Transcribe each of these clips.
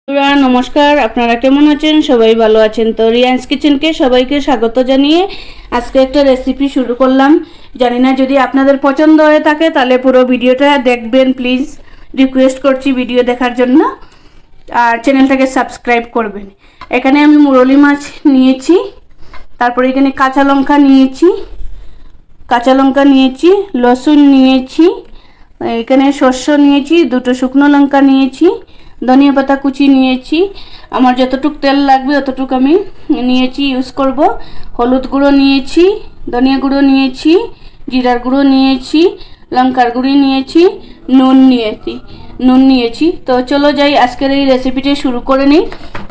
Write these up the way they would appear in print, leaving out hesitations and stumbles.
বন্ধুরা নমস্কার, আপনারা কেমন আছেন? সবাই ভালো আছেন তো? রিয়ান্স কিচেনকে সবাইকে স্বাগত জানিয়ে আজকে একটা রেসিপি শুরু করলাম। জানি না যদি আপনাদের পছন্দ হয়ে থাকে তাহলে পুরো ভিডিওটা দেখবেন, প্লিজ রিকোয়েস্ট করছি ভিডিও দেখার জন্য, আর চ্যানেলটাকে সাবস্ক্রাইব করবেন। এখানে আমি মুরলি মাছ নিয়েছি, তারপরে এখানে কাঁচা লঙ্কা নিয়েছি, রসুন নিয়েছি, এখানে শস্য নিয়েছি, দুটো শুকনো লঙ্কা নিয়েছি, ধনিয়া পাতা কুচি নিয়েছি। আমার যতটুকু তেল লাগবে অতটুকু আমি নিয়েছি, ইউজ করব। হলুদ গুঁড়ো নিয়েছি, ধনিয়া গুঁড়ো নিয়েছি, জিরার গুঁড়ো নিয়েছি, লঙ্কার গুঁড়ি নিয়েছি, নুন নিয়েছি। তো চলো যাই আজকের এই রেসিপিটা শুরু করে নিই।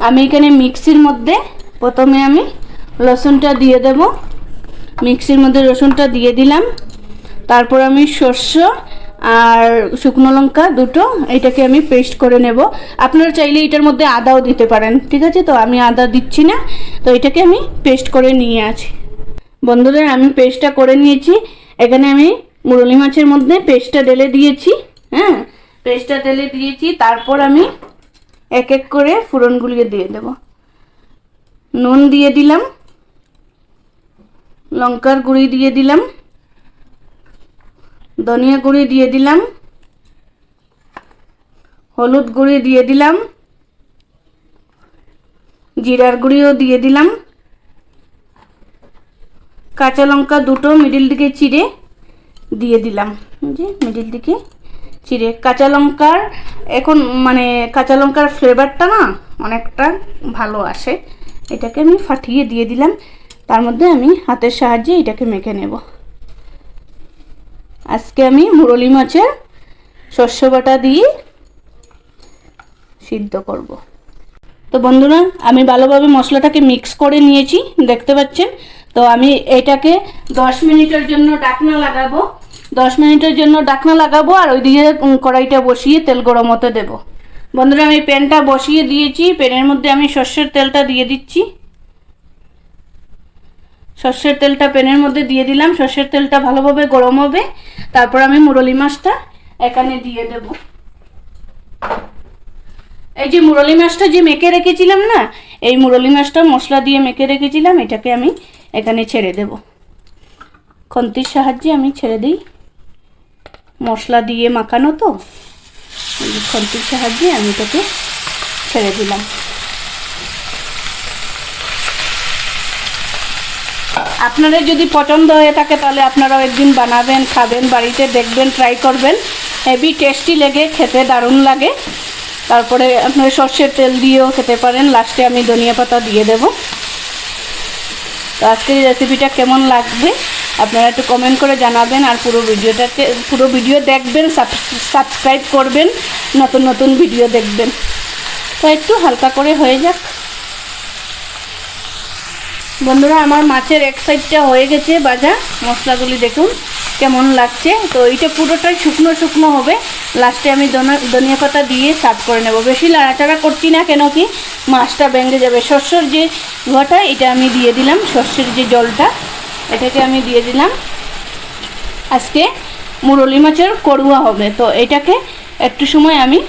আমি এখানে মিক্সির মধ্যে প্রথমে আমি রসুনটা দিয়ে দেব। মিক্সির মধ্যে রসুনটা দিয়ে দিলাম, তারপর আমি শস্য আর শুকনো লঙ্কা দুটো এটাকে আমি পেস্ট করে নেব। আপনারা চাইলে এটার মধ্যে আদাও দিতে পারেন, ঠিক আছে? তো আমি আদা দিচ্ছি না, তো এটাকে আমি পেস্ট করে নিয়ে আছি। বন্ধুরা আমি পেস্টটা করে নিয়েছি। এখানে আমি মুরলি মাছের মধ্যে পেস্টটা ঢেলে দিয়েছি। পেস্টটা ঢেলে দিয়েছি, তারপর আমি এক এক করে ফোড়নগুলিয়ে দিয়ে দেব। নুন দিয়ে দিলাম, লঙ্কার গুঁড়ি দিয়ে দিলাম, ধনিয়া গুঁড়ি দিয়ে দিলাম, হলুদ গুঁড়ি দিয়ে দিলাম, জিরার গুঁড়িও দিয়ে দিলাম, কাঁচা লঙ্কা দুটো মিডিল দিকে চিড়ে দিয়ে দিলাম। মিডিল দিকে চিড়ে কাঁচা লঙ্কার এখন কাঁচা লঙ্কার ফ্লেভারটা না অনেকটা ভালো আসে। এটাকে আমি ফাটিয়ে দিয়ে দিলাম, তার মধ্যে আমি হাতের সাহায্যে এটাকে মেখে নেব। আজকে আমি মুরলি মাছের শস্য বাটা দিয়ে সিদ্ধ করব। তো বন্ধুরা আমি ভালোভাবে মশলাটাকে মিক্স করে নিয়েছি, দেখতে পাচ্ছেন। তো আমি এটাকে 10 মিনিটের জন্য ঢাকনা লাগাবো। 10 মিনিটের জন্য ঢাকনা লাগাবো, আর ওইদিকে কড়াইটা বসিয়ে তেল গরম হতে দেব। বন্ধুরা আমি প্যানটা বসিয়ে দিয়েছি, প্যানের মধ্যে আমি সর্ষের তেলটা দিয়ে দিচ্ছি। সর্ষের তেলটা প্যানের মধ্যে দিয়ে দিলাম। সর্ষের তেলটা ভালোভাবে গরম হবে, তারপর আমি মুরলি মাছটা এখানে দিয়ে দেব। এই যে মুরলি মাছটা যে মেখে রেখেছিলাম না, এই মুরলি মাছটা মশলা দিয়ে মেখে রেখেছিলাম, এটাকে আমি এখানে ছেড়ে দেব। খুন্তির সাহায্যে আমি ছেড়ে দিই, মশলা দিয়ে মাখানো তো, খুন্তির সাহায্যে আমি এটাকে ছেড়ে দিলাম। আপনাদের যদি পছন্দ হয়ে থাকে তাহলে আপনারাও একদিন বানাবেন, খাবেন, বাড়িতে দেখবেন, ট্রাই করবেন। হেভি টেস্টি লাগে, খেতে দারুণ লাগে। তারপরে আপনারা সর্ষের তেল দিয়েও খেতে পারেন। লাস্টে আমি ধনিয়া পাতা দিয়ে দেব। তো আজকের এই রেসিপিটা কেমন লাগবে আপনারা একটু কমেন্ট করে জানাবেন, আর পুরো ভিডিও দেখবেন, সাবস্ক্রাইব করবেন, নতুন নতুন ভিডিও দেখবেন। তো একটু হালকা করে হয়ে যাক। বন্ধুরা আমার মাছের এক সাইডটা হয়ে গেছে ভাজা, মশলাগুলি দেখুন কেমন লাগছে। তো এইটা পুরোটাই শুকনো শুকনো হবে। লাস্টে আমি ধনিয়া পাতা দিয়ে সার্ভ করে নেব। বেশি নাড়াচাড়া করছি না, কেন কি মাছটা ভেঙে যাবে। শস্যর যে ধোয়াটা এটা আমি দিয়ে দিলাম, শস্যের যে জলটা এটাকে আমি দিয়ে দিলাম। আজকে মুরলি মাছের করুয়া হবে, তো এটাকে একটু সময় আমি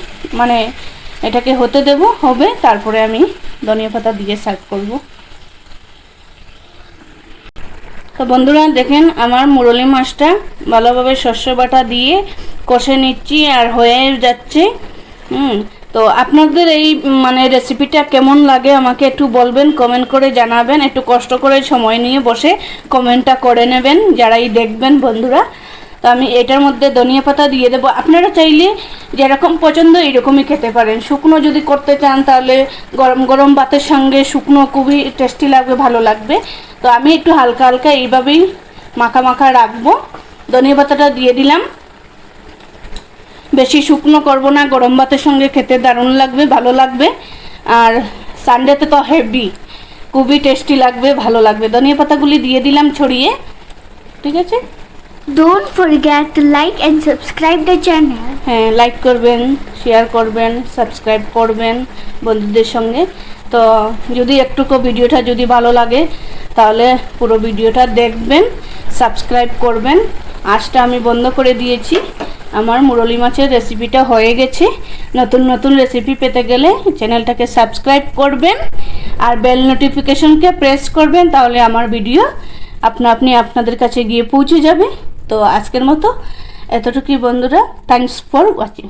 এটাকে হতে দেব, হবে, তারপরে আমি ধনিয়া পাতা দিয়ে সার্ভ করব। তো বন্ধুরা দেখেন আমার মুরলি মাছটা ভালোভাবে শস্য বাটা দিয়ে কষে নিচ্ছি, আর হয়ে যাচ্ছে। তো আপনাদের এই রেসিপিটা কেমন লাগে আমাকে একটু বলবেন, কমেন্ট করে জানাবেন। একটু কষ্ট করে সময় নিয়ে বসে কমেন্টটা করে নেবেন যারাই দেখবেন বন্ধুরা। তো আমি এটার মধ্যে ধনিয়া পাতা দিয়ে দেবো। আপনারা চাইলে যেরকম পছন্দ এরকমই খেতে পারেন। শুকনো যদি করতে চান তাহলে গরম গরম ভাতের সঙ্গে শুকনো খুবই টেস্টি লাগবে, ভালো লাগবে। তো আমি একটু হালকা হালকা এইভাবেই মাখা মাখা রাখবো। ধনিয়া পাতাটা দিয়ে দিলাম, বেশি শুকনো করব না, গরম ভাতের সঙ্গে খেতে দারুণ লাগবে, ভালো লাগবে। আর সানডেতে তো হেভি খুবই টেস্টি লাগবে, ভালো লাগবে। ধনিয়া পাতাগুলি দিয়ে দিলাম ছড়িয়ে, ঠিক আছে? Don't forget to like and subscribe the channel. হ্যাঁ, লাইক করবেন, শেয়ার করবেন, সাবস্ক্রাইব করবেন বন্ধুদের সঙ্গে। তো যদি একটুকু ভিডিওটা যদি ভালো লাগে তাহলে পুরো ভিডিওটা দেখবেন, সাবস্ক্রাইব করবেন। আঁচটা আমি বন্ধ করে দিয়েছি, আমার মুরলি মাছের রেসিপিটা হয়ে গেছে। নতুন নতুন রেসিপি পেতে গেলে চ্যানেলটাকে সাবস্ক্রাইব করবেন আর বেল নোটিফিকেশনকে প্রেস করবেন, তাহলে আমার ভিডিও আপনি আপনাদের কাছে গিয়ে পৌঁছে যাবে। তো আজকের মতো এতটুকুই বন্ধুরা, থ্যাঙ্কস ফর ওয়াচিং।